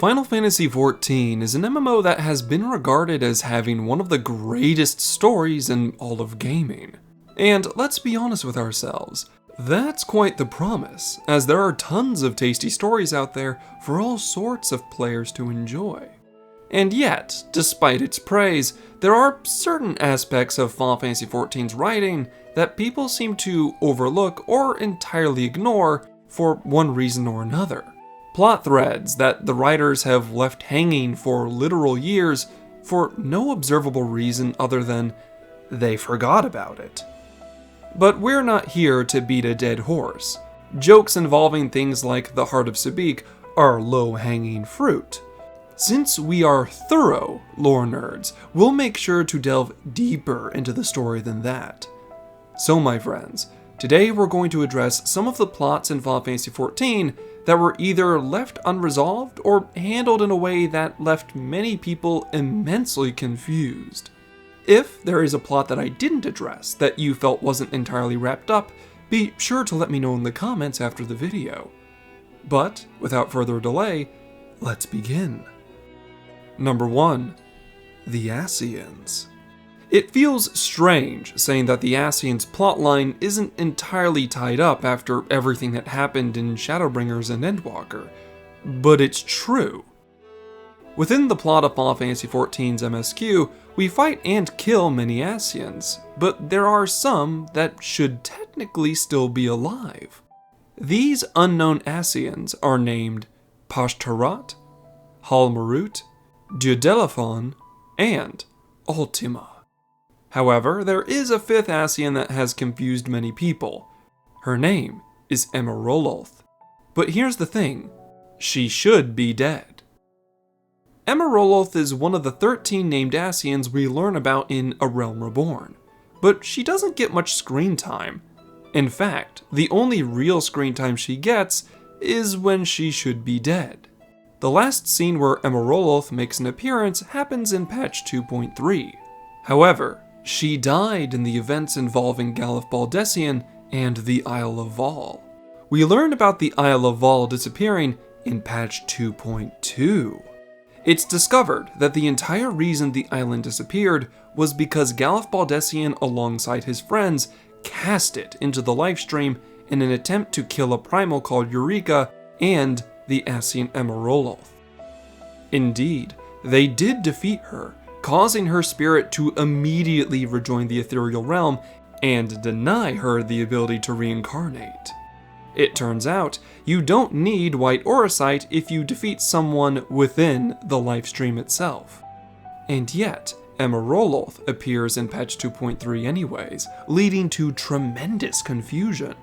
Final Fantasy XIV is an MMO that has been regarded as having one of the greatest stories in all of gaming. And let's be honest with ourselves, that's quite the promise, as there are tons of tasty stories out there for all sorts of players to enjoy. And yet, despite its praise, there are certain aspects of Final Fantasy XIV's writing that people seem to overlook or entirely ignore for one reason or another. Plot threads that the writers have left hanging for literal years for no observable reason other than they forgot about it. But we're not here to beat a dead horse. Jokes involving things like the Heart of Sabik are low-hanging fruit. Since we are thorough lore nerds, we'll make sure to delve deeper into the story than that. So my friends, today we're going to address some of the plots in Final Fantasy XIV that were either left unresolved or handled in a way that left many people immensely confused. If there is a plot that I didn't address that you felt wasn't entirely wrapped up, be sure to let me know in the comments after the video. But without further delay, let's begin. Number 1. The Aseans. It feels strange saying that the Aseans plotline isn't entirely tied up after everything that happened in Shadowbringers and Endwalker, but it's true. Within the plot of Final Fantasy XIV's MSQ, we fight and kill many Aseans, but there are some that should technically still be alive. These unknown Aseans are named Pashtarat, Halmarut, Duodelaphon, and Ultima. However, there is a fifth Asean that has confused many people. Her name is Emeroloth. But here's the thing, she should be dead. Emeroloth is one of the 13 named Aseans we learn about in A Realm Reborn, but she doesn't get much screen time. In fact, the only real screen time she gets is when she should be dead. The last scene where Emeroloth makes an appearance happens in patch 2.3. However, she died in the events involving Galuf Baldessian and the Isle of Vol. We learn about the Isle of Vol disappearing in patch 2.2. It's discovered that the entire reason the island disappeared was because Galuf Baldessian alongside his friends cast it into the lifestream in an attempt to kill a primal called Eureka and the Asean Emeroloth. Indeed, they did defeat her, causing her spirit to immediately rejoin the ethereal realm and deny her the ability to reincarnate. It turns out, you don't need White Auracite if you defeat someone within the lifestream itself. And yet, Emeroloth appears in patch 2.3 anyways, leading to tremendous confusion.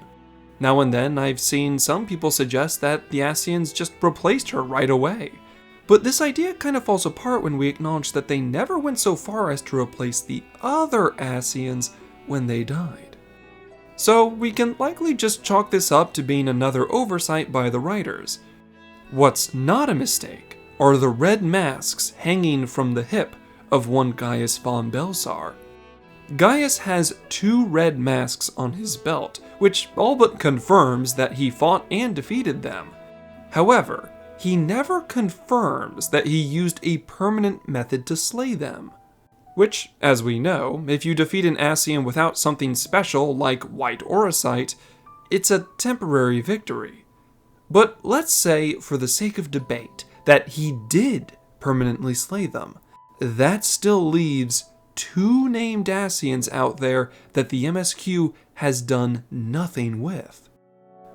Now and then, I've seen some people suggest that the Aseans just replaced her right away. But this idea kind of falls apart when we acknowledge that they never went so far as to replace the other Aseans when they died. So we can likely just chalk this up to being another oversight by the writers. What's not a mistake are the red masks hanging from the hip of one Gaius von Belsar. Gaius has 2 red masks on his belt, which all but confirms that he fought and defeated them. However, he never confirms that he used a permanent method to slay them. Which, as we know, if you defeat an Asean without something special like White Auracite, it's a temporary victory. But let's say, for the sake of debate, that he did permanently slay them. That still leaves 2 named Aseans out there that the MSQ has done nothing with.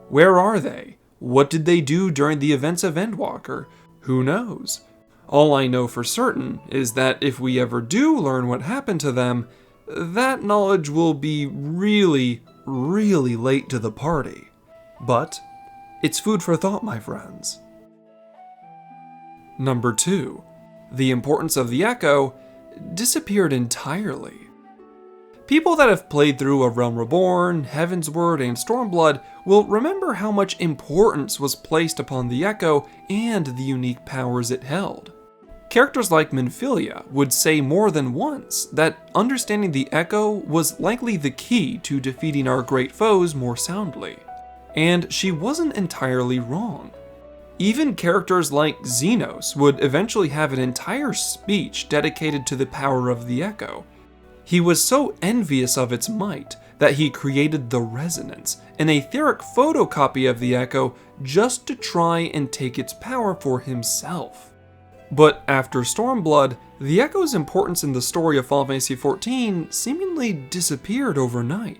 Where are they? What did they do during the events of Endwalker? Who knows? All I know for certain is that if we ever do learn what happened to them, that knowledge will be really, really late to the party. But it's food for thought, my friends. Number 2. The importance of the Echo disappeared entirely. People that have played through A Realm Reborn, Heavensward, and Stormblood will remember how much importance was placed upon the Echo and the unique powers it held. Characters like Minfilia would say more than once that understanding the Echo was likely the key to defeating our great foes more soundly. And she wasn't entirely wrong. Even characters like Xenos would eventually have an entire speech dedicated to the power of the Echo. He was so envious of its might that he created the Resonance, an etheric photocopy of the Echo, just to try and take its power for himself. But after Stormblood, the Echo's importance in the story of Final Fantasy XIV seemingly disappeared overnight.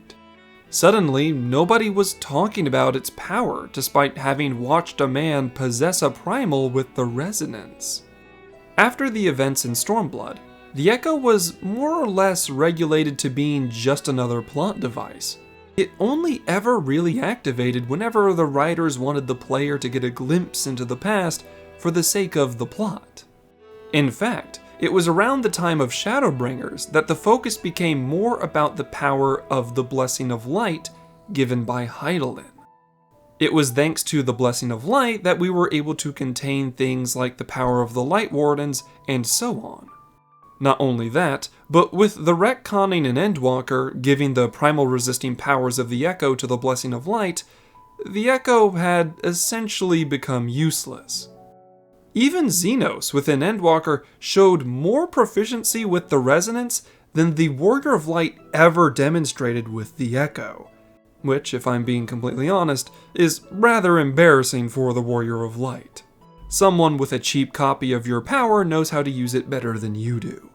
Suddenly, nobody was talking about its power, despite having watched a man possess a primal with the Resonance. After the events in Stormblood, the Echo was more or less regulated to being just another plot device. It only ever really activated whenever the writers wanted the player to get a glimpse into the past for the sake of the plot. In fact, it was around the time of Shadowbringers that the focus became more about the power of the Blessing of Light given by Hydaelyn. It was thanks to the Blessing of Light that we were able to contain things like the power of the Light Wardens and so on. Not only that, but with the retconning in Endwalker giving the primal resisting powers of the Echo to the Blessing of Light, the Echo had essentially become useless. Even Xenos within Endwalker showed more proficiency with the Resonance than the Warrior of Light ever demonstrated with the Echo, which, if I'm being completely honest, is rather embarrassing for the Warrior of Light. Someone with a cheap copy of your power knows how to use it better than you do.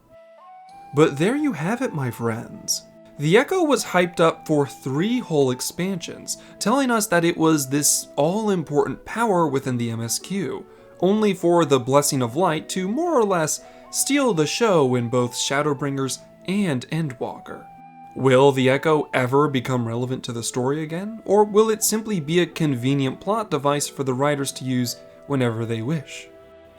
But there you have it, my friends. The Echo was hyped up for 3 whole expansions, telling us that it was this all-important power within the MSQ, only for the Blessing of Light to more or less steal the show in both Shadowbringers and Endwalker. Will the Echo ever become relevant to the story again, or will it simply be a convenient plot device for the writers to use whenever they wish?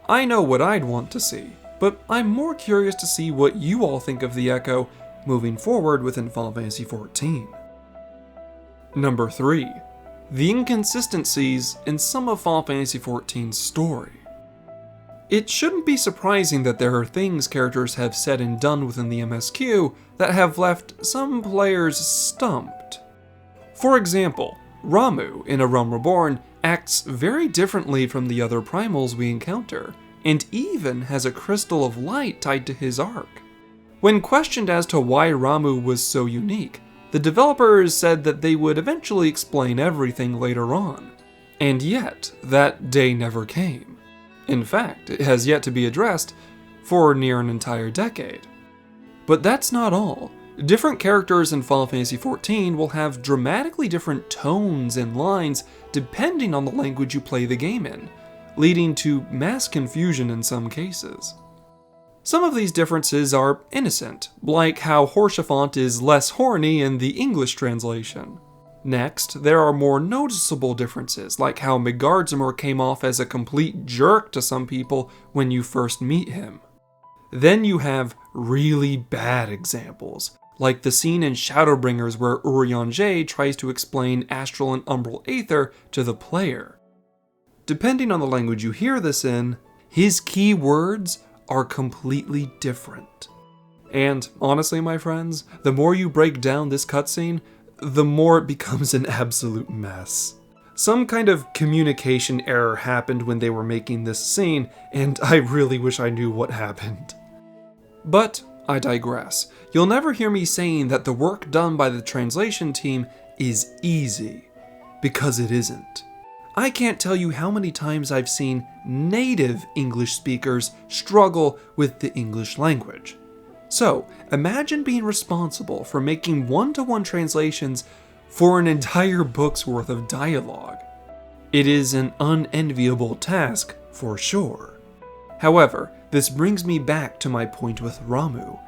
I know what I'd want to see, but I'm more curious to see what you all think of the Echo moving forward within Final Fantasy XIV. Number 3. The Inconsistencies in some of Final Fantasy XIV's story. It shouldn't be surprising that there are things characters have said and done within the MSQ that have left some players stumped. For example, Ramuh in A Realm Reborn acts very differently from the other primals we encounter, and even has a crystal of light tied to his arc. When questioned as to why Ramuh was so unique, the developers said that they would eventually explain everything later on, and yet that day never came. In fact, it has yet to be addressed for near an entire decade. But that's not all. Different characters in Final Fantasy XIV will have dramatically different tones and lines depending on the language you play the game in, leading to mass confusion in some cases. Some of these differences are innocent, like how Haurchefant is less horny in the English translation. Next, there are more noticeable differences, like how Migardzumer came off as a complete jerk to some people when you first meet him. Then you have really bad examples, like the scene in Shadowbringers where Urianger tries to explain astral and umbral aether to the player. Depending on the language you hear this in, his key words are completely different. And honestly, my friends, the more you break down this cutscene, the more it becomes an absolute mess. Some kind of communication error happened when they were making this scene, and I really wish I knew what happened. But I digress. You'll never hear me saying that the work done by the translation team is easy, because it isn't. I can't tell you how many times I've seen native English speakers struggle with the English language. So, imagine being responsible for making one-to-one translations for an entire book's worth of dialogue. It is an unenviable task, for sure. However, this brings me back to my point with Ramuh.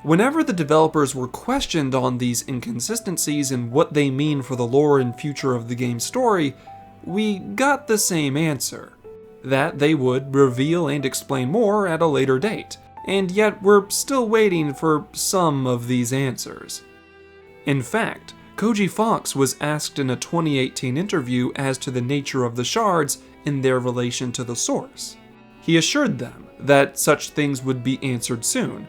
Whenever the developers were questioned on these inconsistencies and what they mean for the lore and future of the game's story, we got the same answer, that they would reveal and explain more at a later date, and yet we're still waiting for some of these answers. In fact, Koji Fox was asked in a 2018 interview as to the nature of the shards in their relation to the source. He assured them that such things would be answered soon,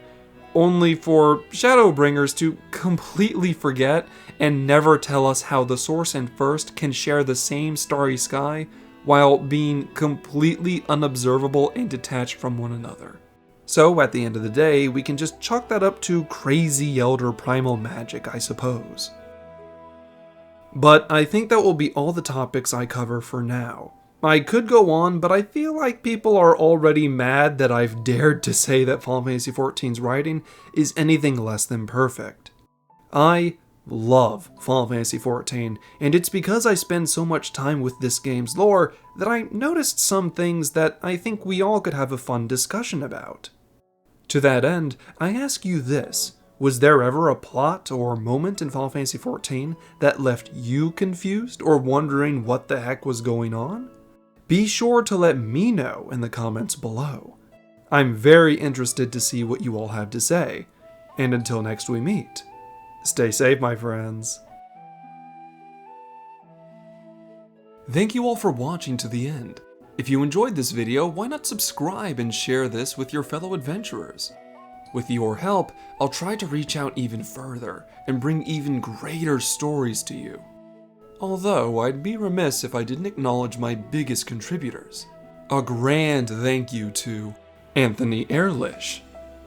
only for Shadowbringers to completely forget and never tell us how the source and first can share the same starry sky while being completely unobservable and detached from one another. So at the end of the day, we can just chalk that up to crazy elder primal magic, I suppose. But I think that will be all the topics I cover for now. I could go on, but I feel like people are already mad that I've dared to say that Final Fantasy XIV's writing is anything less than perfect. I love Final Fantasy XIV, and it's because I spend so much time with this game's lore that I noticed some things that I think we all could have a fun discussion about. To that end, I ask you this: was there ever a plot or moment in Final Fantasy XIV that left you confused or wondering what the heck was going on? Be sure to let me know in the comments below. I'm very interested to see what you all have to say, and until next we meet, stay safe, my friends. Thank you all for watching to the end. If you enjoyed this video, why not subscribe and share this with your fellow adventurers? With your help, I'll try to reach out even further and bring even greater stories to you. Although, I'd be remiss if I didn't acknowledge my biggest contributors. A grand thank you to Anthony Ehrlich,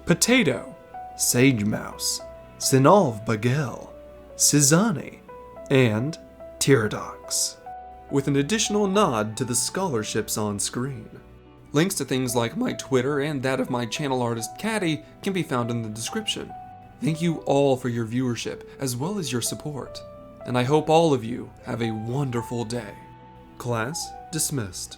Potato, Sage Mouse, Sinalv Bagel, Sizani, and Tyradox, with an additional nod to the scholarships on screen. Links to things like my Twitter and that of my channel artist Caddy can be found in the description. Thank you all for your viewership as well as your support, and I hope all of you have a wonderful day. Class dismissed.